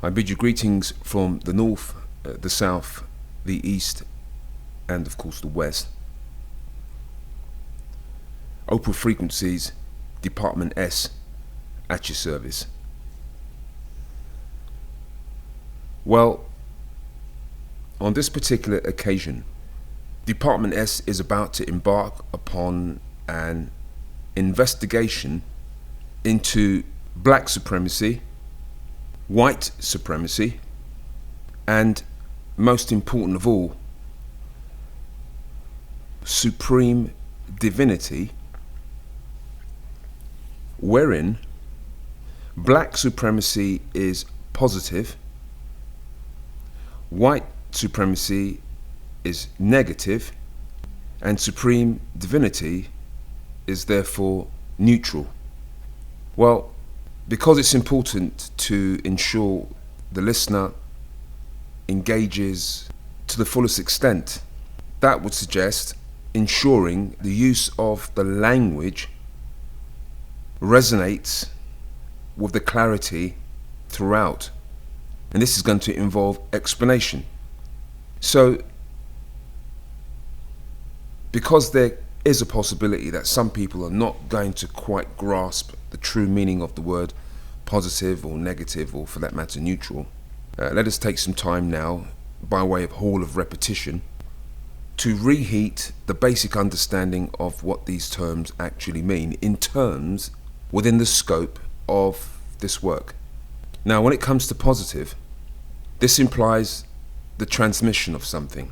I bid you greetings from the north, the south, the east, and of course the west. OPAL frequencies, Department S, at your service. Well, on this particular occasion, Department S is about to embark upon an investigation into black supremacy, white supremacy, and most important of all, supreme divinity, wherein black supremacy is positive, white supremacy is negative, and supreme divinity is therefore neutral. Well, because it's important to ensure the listener engages to the fullest extent, that would suggest ensuring the use of the language resonates with the clarity throughout. And this is going to involve explanation. So, because there is a possibility that some people are not going to quite grasp the true meaning of the word positive or negative, or for that matter neutral, let us take some time now, by way of hall of repetition, to reheat the basic understanding of what these terms actually mean in terms within the scope of this work. Now, when it comes to positive, this implies the transmission of something.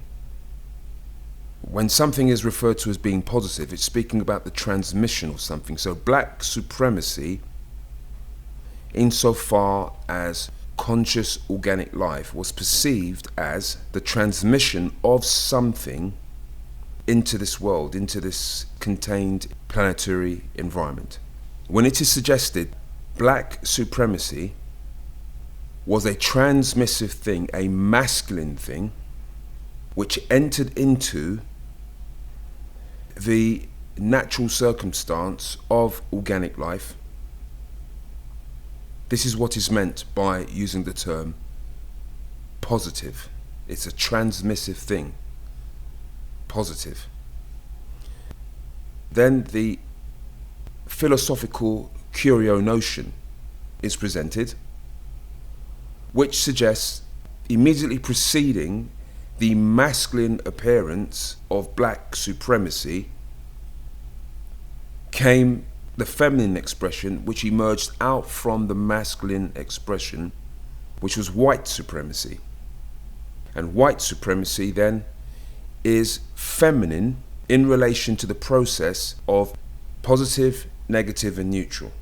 When something is referred to as being positive, it's speaking about the transmission of something. So black supremacy, insofar as conscious organic life, was perceived as the transmission of something into this world, into this contained planetary environment. When it is suggested black supremacy was a transmissive thing, a masculine thing, which entered into the natural circumstance of organic life, this is what is meant by using the term positive. It's a transmissive thing, positive. Then the philosophical curio notion is presented, which suggests immediately preceding the masculine appearance of black supremacy came the feminine expression, which emerged out from the masculine expression, which was white supremacy. And white supremacy then is feminine in relation to the process of positive, negative, and neutral.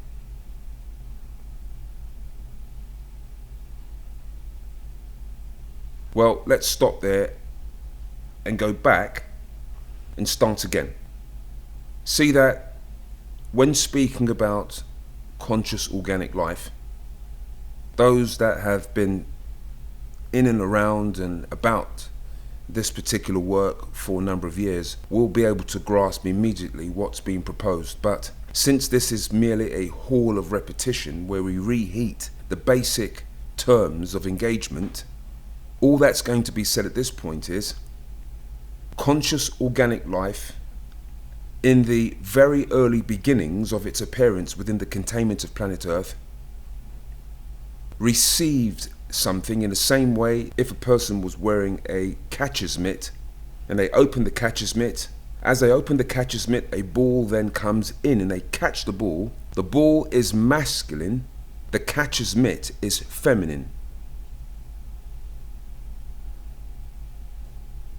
Well, let's stop there and go back and start again. See that when speaking about conscious organic life, those that have been in and around and about this particular work for a number of years will be able to grasp immediately what's being proposed. But since this is merely a hall of repetition where we reheat the basic terms of engagement, all that's going to be said at this point is conscious organic life, in the very early beginnings of its appearance within the containment of planet Earth, received something in the same way if a person was wearing a catcher's mitt and they open the catcher's mitt. As they open the catcher's mitt, a ball then comes in and they catch the ball. The ball is masculine, the catcher's mitt is feminine.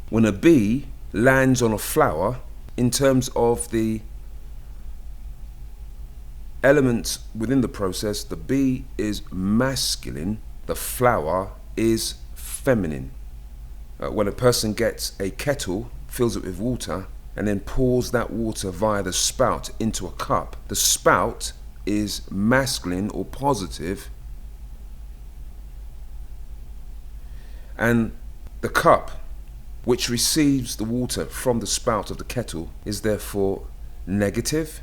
When a bee lands on a flower, in terms of the elements within the process, the bee is masculine, the flower is feminine. When a person gets a kettle, fills it with water, and then pours that water via the spout into a cup, the spout is masculine or positive, and the cup which receives the water from the spout of the kettle is therefore negative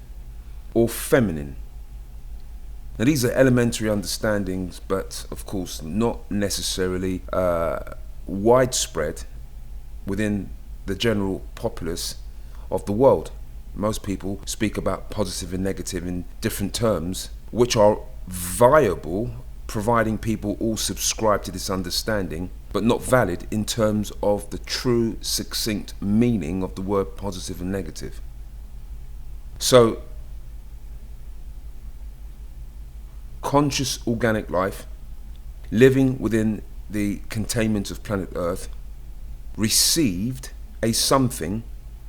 or feminine. Now these are elementary understandings, but of course not necessarily widespread within the general populace of the world. Most people speak about positive and negative in different terms, which are viable providing people all subscribe to this understanding, but not valid in terms of the true succinct meaning of the word positive and negative. So conscious organic life living within the containment of planet Earth received a something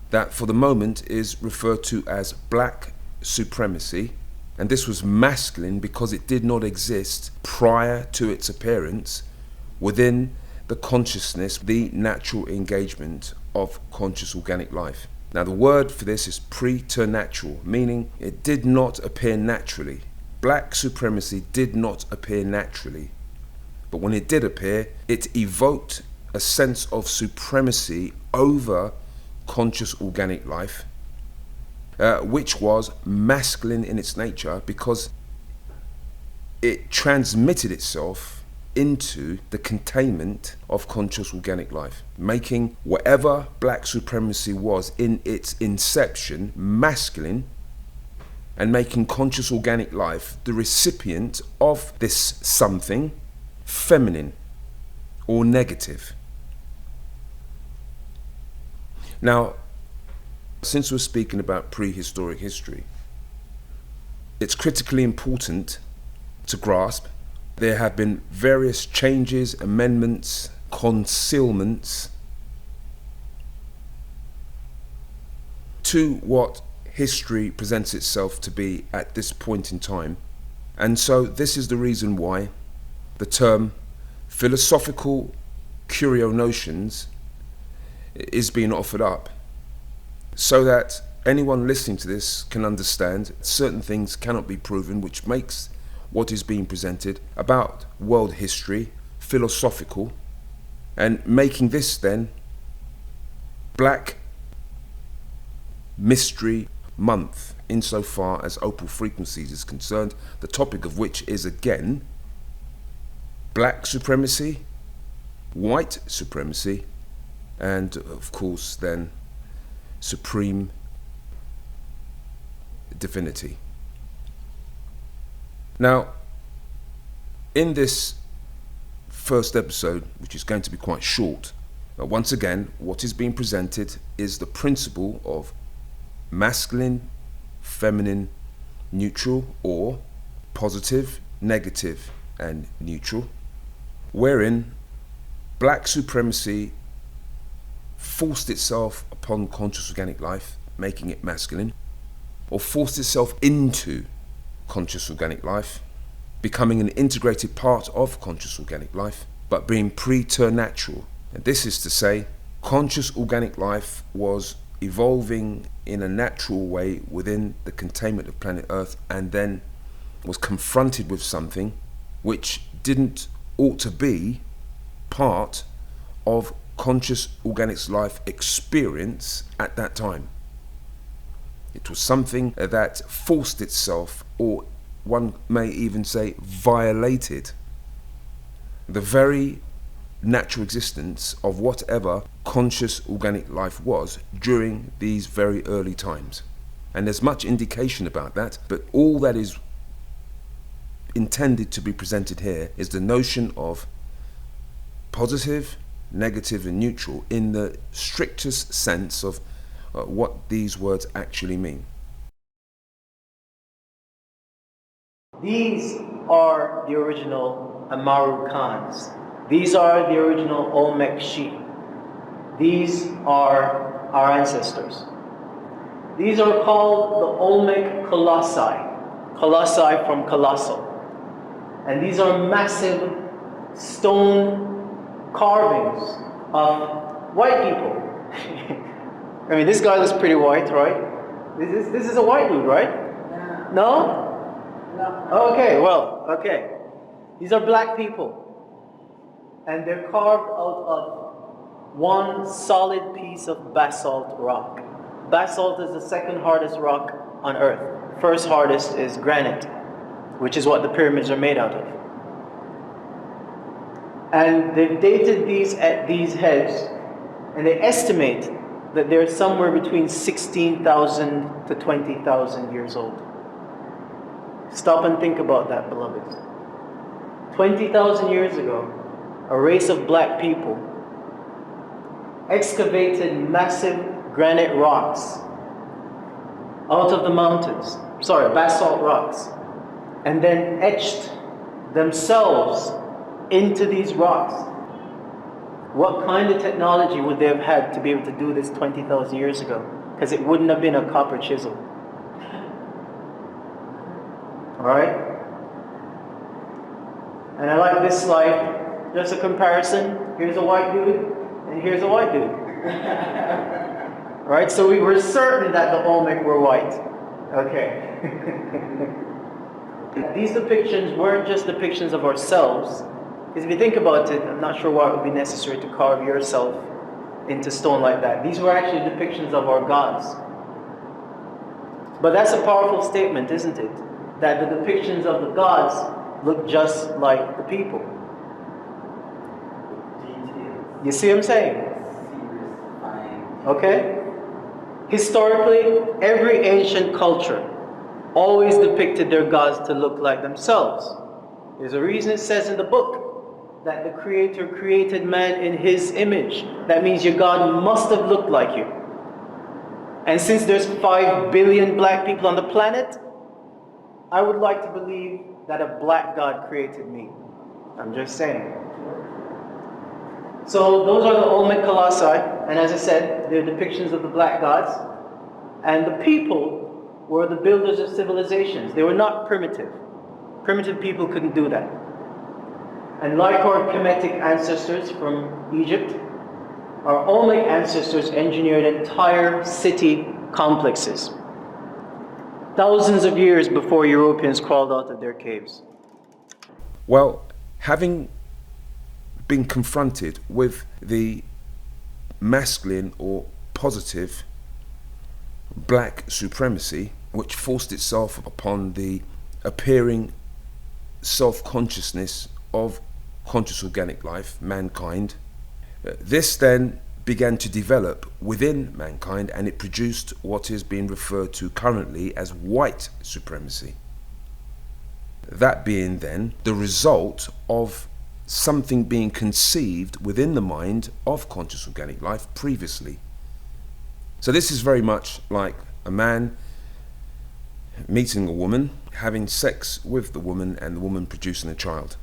that for the moment is referred to as black supremacy, and this was masculine because it did not exist prior to its appearance within the consciousness, the natural engagement of conscious organic life. Now the word for this is preternatural, meaning it did not appear naturally. Black supremacy did not appear naturally, but when it did appear, it evoked a sense of supremacy over conscious organic life, which was masculine in its nature because it transmitted itself into the containment of conscious organic life, making whatever black supremacy was in its inception masculine, and making conscious organic life the recipient of this something feminine or negative. Now, since we're speaking about prehistoric history, it's critically important to grasp there have been various changes, amendments, concealments to what history presents itself to be at this point in time. And so this is the reason why the term philosophical curio notions is being offered up, so that anyone listening to this can understand certain things cannot be proven, which makes what is being presented about world history philosophical, and making this then Black Mystery Month insofar as opal frequencies is concerned, the topic of which is again black supremacy, white supremacy, and of course then supreme divinity. Now, in this first episode, which is going to be quite short, once again, what is being presented is the principle of masculine, feminine, neutral, or positive, negative, and neutral, wherein black supremacy forced itself upon conscious organic life, making it masculine, or forced itself into conscious organic life, becoming an integrated part of conscious organic life, but being preternatural. And this is to say, conscious organic life was evolving in a natural way within the containment of planet Earth, and then was confronted with something which didn't ought to be part of conscious organic life experience at that time. It was something that forced itself, or one may even say violated, the very natural existence of whatever conscious organic life was during these very early times. And there's much indication about that, but all that is intended to be presented here is the notion of positive, negative, and neutral in the strictest sense of what these words actually mean. These are the original Amaru Khans. These are the original Olmec sheep. These are our ancestors. These are called the Olmec colossi. Colossi from colossal. And these are massive stone carvings of white people. I mean, this guy looks pretty white, right? This is a white dude, right? Yeah. No? No. Okay, well, okay. These are black people. And they're carved out of one solid piece of basalt rock. Basalt is the second hardest rock on earth. First hardest is granite. which is what the pyramids are made out of. And they've dated these heads, and they estimate that they're somewhere between 16,000 to 20,000 years old. Stop and think about that, beloveds. 20,000 years ago, a race of black people excavated massive granite rocks out of the mountains, basalt rocks, and then etched themselves into these rocks. What kind of technology would they have had to be able to do this 20,000 years ago? Because it wouldn't have been a copper chisel. Alright? And I like this slide. Just a comparison. Here's a white dude, and here's a white dude. Right? So we were certain that the Olmec were white. Okay. These depictions weren't just depictions of ourselves. Because if you think about it, I'm not sure why it would be necessary to carve yourself into stone like that. These were actually depictions of our gods. But that's a powerful statement, isn't it? That the depictions of the gods look just like the people. You see what I'm saying? Okay? Historically, every ancient culture always depicted their gods to look like themselves. There's a reason it says in the book that the Creator created man in His image. That means your God must have looked like you. And since there's 5 billion black people on the planet, I would like to believe that a black God created me. I'm just saying. So those are the Olmec colossi, and as I said, they're depictions of the black gods. And the people were the builders of civilizations. They were not primitive. Primitive people couldn't do that. And like our Kemetic ancestors from Egypt, our Olmec ancestors engineered entire city complexes. Thousands of years before Europeans crawled out of their caves. Well, having been confronted with the masculine or positive black supremacy, which forced itself upon the appearing self-consciousness of conscious organic life, mankind, this then began to develop within mankind, and it produced what is being referred to currently as white supremacy. That being then the result of something being conceived within the mind of conscious organic life previously. So this is very much like a man meeting a woman, having sex with the woman, and the woman producing a child.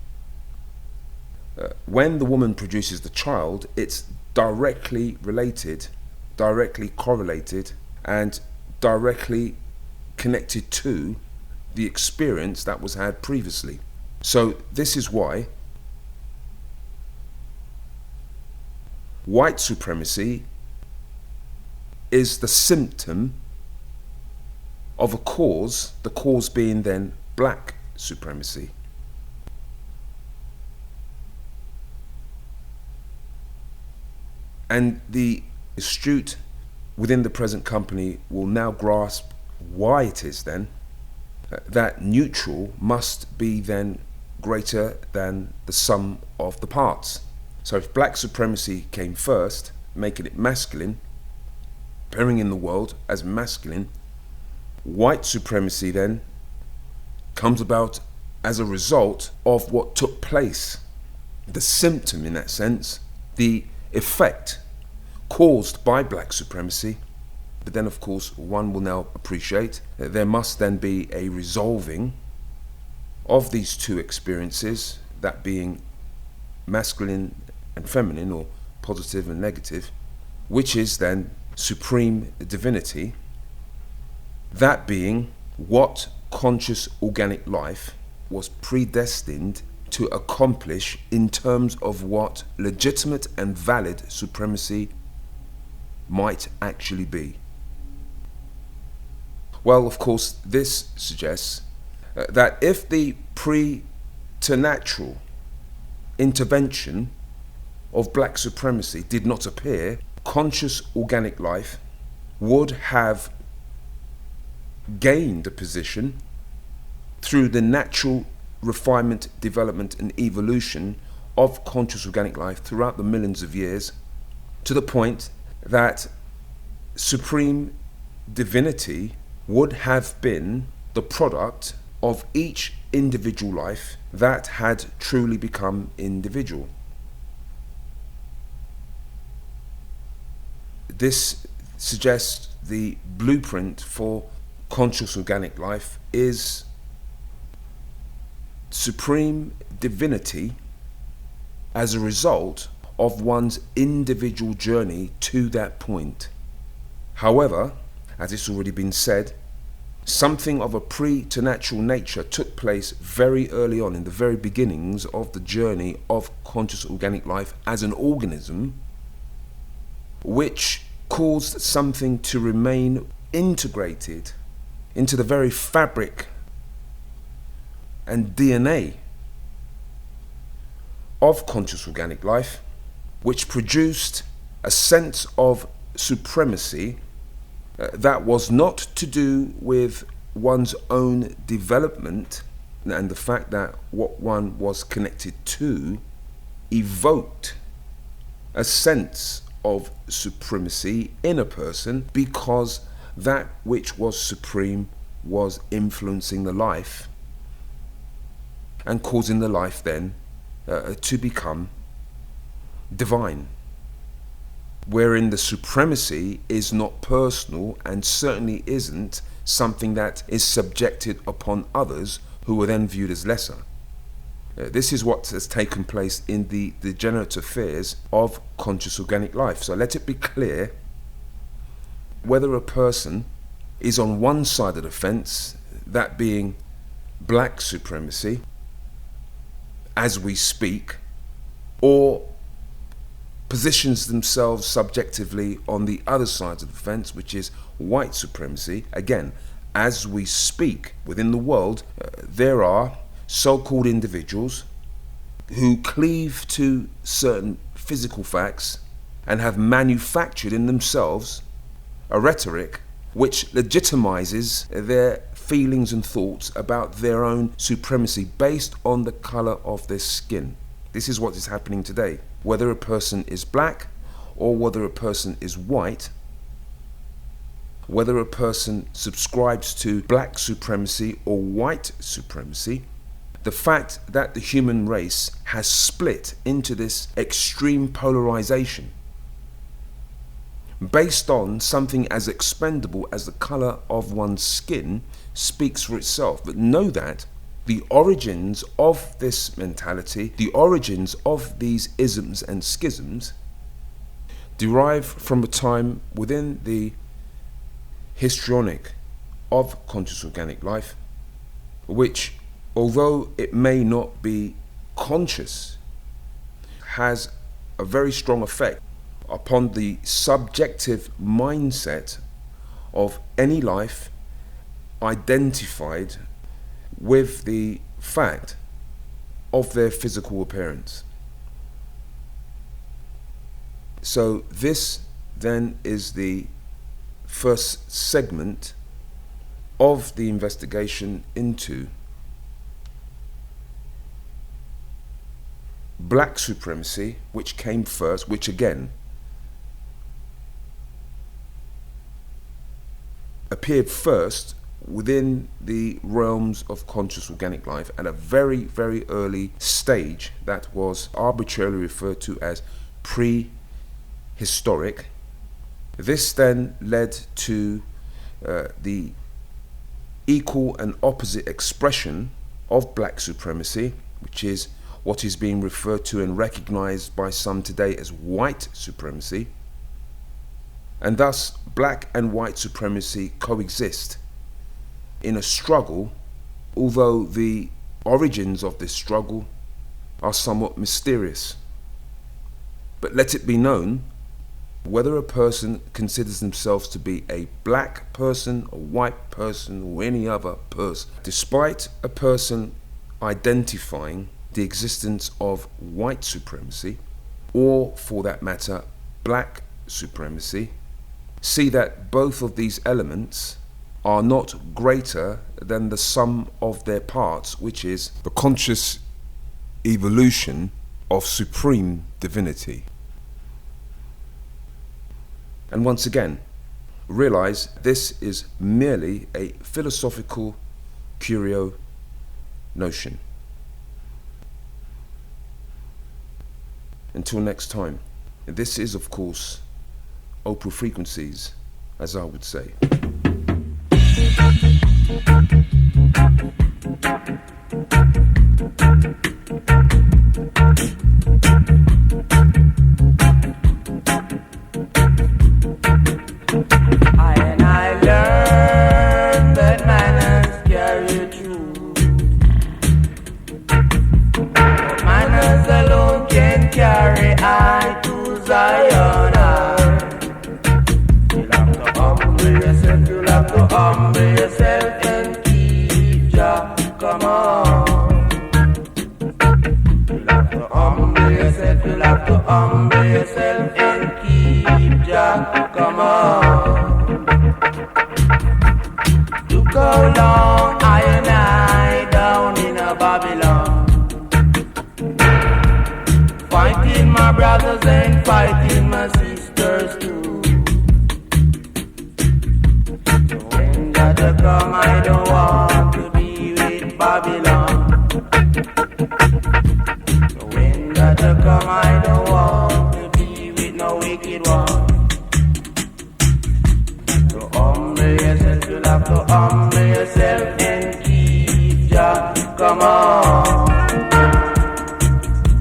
When the woman produces the child, it's directly related, directly correlated, and directly connected to the experience that was had previously. So this is why white supremacy is the symptom of a cause, the cause being then black supremacy. And the astute within the present company will now grasp why it is then that neutral must be then greater than the sum of the parts. So if black supremacy came first, making it masculine, appearing in the world as masculine, white supremacy then comes about as a result of what took place. The symptom, in that sense, the effect caused by black supremacy. But then, of course, one will now appreciate that there must then be a resolving of these two experiences, that being masculine and feminine, or positive and negative, which is then supreme divinity, that being what conscious organic life was predestined to accomplish in terms of what legitimate and valid supremacy might actually be. Well, of course, this suggests that if the preternatural intervention of black supremacy did not appear, conscious organic life would have gained a position through the natural refinement, development, and evolution of conscious organic life throughout the millions of years, to the point that supreme divinity would have been the product of each individual life that had truly become individual. This suggests the blueprint for conscious organic life is supreme divinity as a result of one's individual journey to that point. However, as it's already been said, something of a preternatural nature took place very early on in the very beginnings of the journey of conscious organic life as an organism, which caused something to remain integrated into the very fabric and DNA of conscious organic life, which produced a sense of supremacy that was not to do with one's own development and the fact that what one was connected to evoked a sense of supremacy in a person, because that which was supreme was influencing the life and causing the life then to become divine, wherein the supremacy is not personal and certainly isn't something that is subjected upon others who are then viewed as lesser. This is what has taken place in the degenerate affairs of conscious organic life. So let it be clear, whether a person is on one side of the fence, that being black supremacy, as we speak, or positions themselves subjectively on the other side of the fence, which is white supremacy, again, as we speak, within the world, there are so-called individuals who cleave to certain physical facts and have manufactured in themselves a rhetoric which legitimizes their feelings and thoughts about their own supremacy based on the color of their skin. This is what is happening today. Whether a person is black or whether a person is white, whether a person subscribes to black supremacy or white supremacy, the fact that the human race has split into this extreme polarization based on something as expendable as the color of one's skin speaks for itself. But know that the origins of this mentality, the origins of these isms and schisms, derive from a time within the histrionic of conscious organic life, which, although it may not be conscious, has a very strong effect upon the subjective mindset of any life identified with the fact of their physical appearance. So this then is the first segment of the investigation into black supremacy, which came first, which again appeared first within the realms of conscious organic life at a very, very early stage that was arbitrarily referred to as prehistoric. This then led to the equal and opposite expression of black supremacy, which is what is being referred to and recognized by some today as white supremacy. And thus, black and white supremacy coexist in a struggle, although the origins of this struggle are somewhat mysterious. But let it be known, whether a person considers themselves to be a black person, a white person, or any other person, despite a person identifying the existence of white supremacy, or for that matter, black supremacy, see that both of these elements are not greater than the sum of their parts, which is the conscious evolution of supreme divinity. And once again, realize this is merely a philosophical curio notion. Until next time, this is, of course, OPAL frequencies, as I would say. Humble yourself and keep Jah, come on. You'll have to humble yourself, you'll have to humble yourself and keep Jah, come on. Look how long I and I down in a Babylon, fighting my brothers and fighting my sisters too. To come, I don't want to be with Babylon. So when God to come, I don't want to be with no wicked one. So humble yourself, you'll have to humble yourself and keep Jah, come on.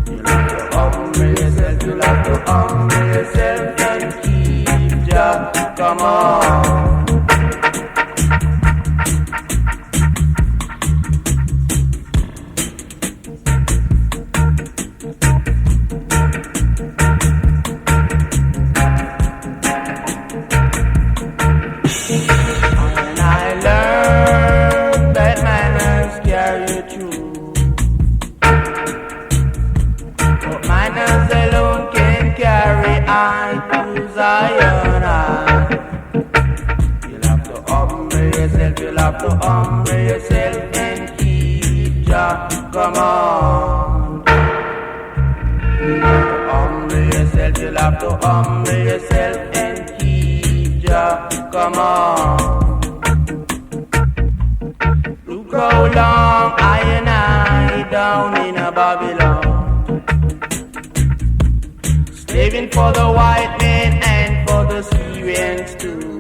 You'll have to humble yourself, you'll have to humble yourself and keep Jah, come on. You'll have to humble yourself and keep Jah, come on. You'll have to humble yourself and keep Jah, come on. Look how long I and I down in a Babylon, slaving for the white men and for the Syrians too.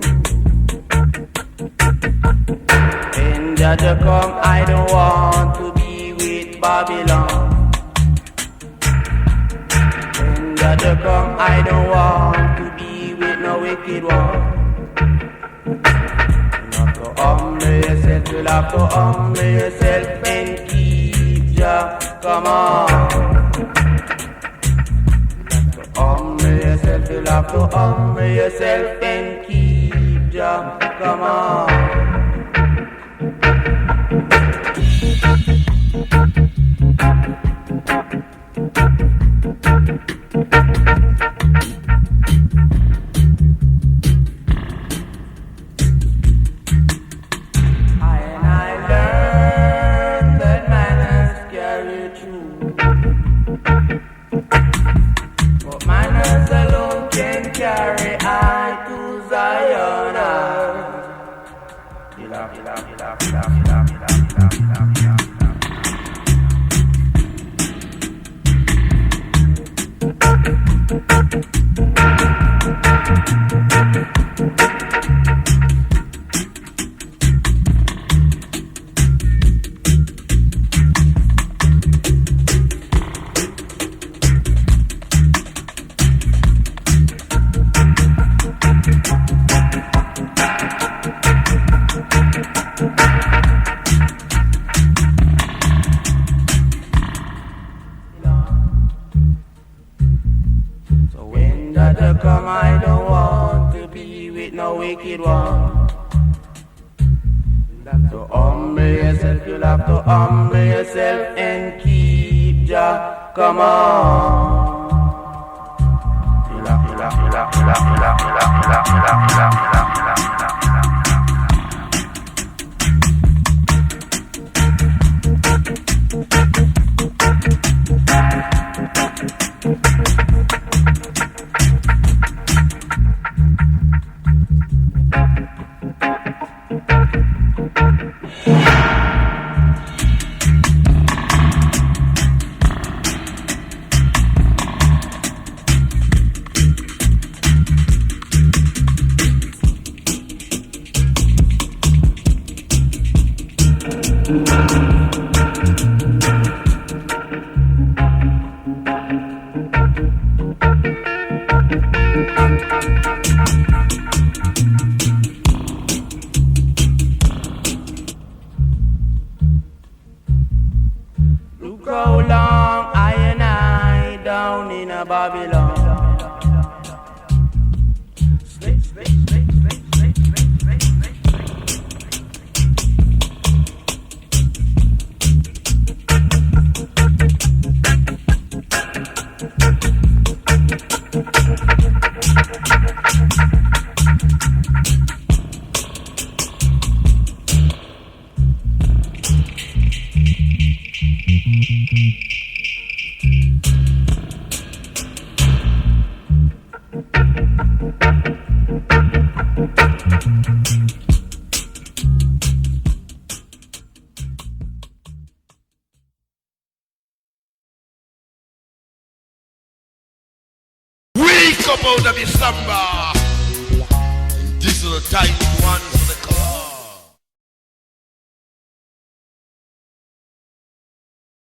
When Jah to come, I don't want to be with Babylon. When Jah to come, I don't want to be with no wicked one. You'll have to humble yourself, you'll have to humble yourself and keep Jah, come on. You'll have to humble yourself, you'll have to humble yourself and keep Jah, come on. Come, I don't want to be with no wicked one. So humble yourself, you'll have to humble yourself and keep Jah, come on. Look how long I and I down in a Babylon. Wake up out of your slumber. This is the time one.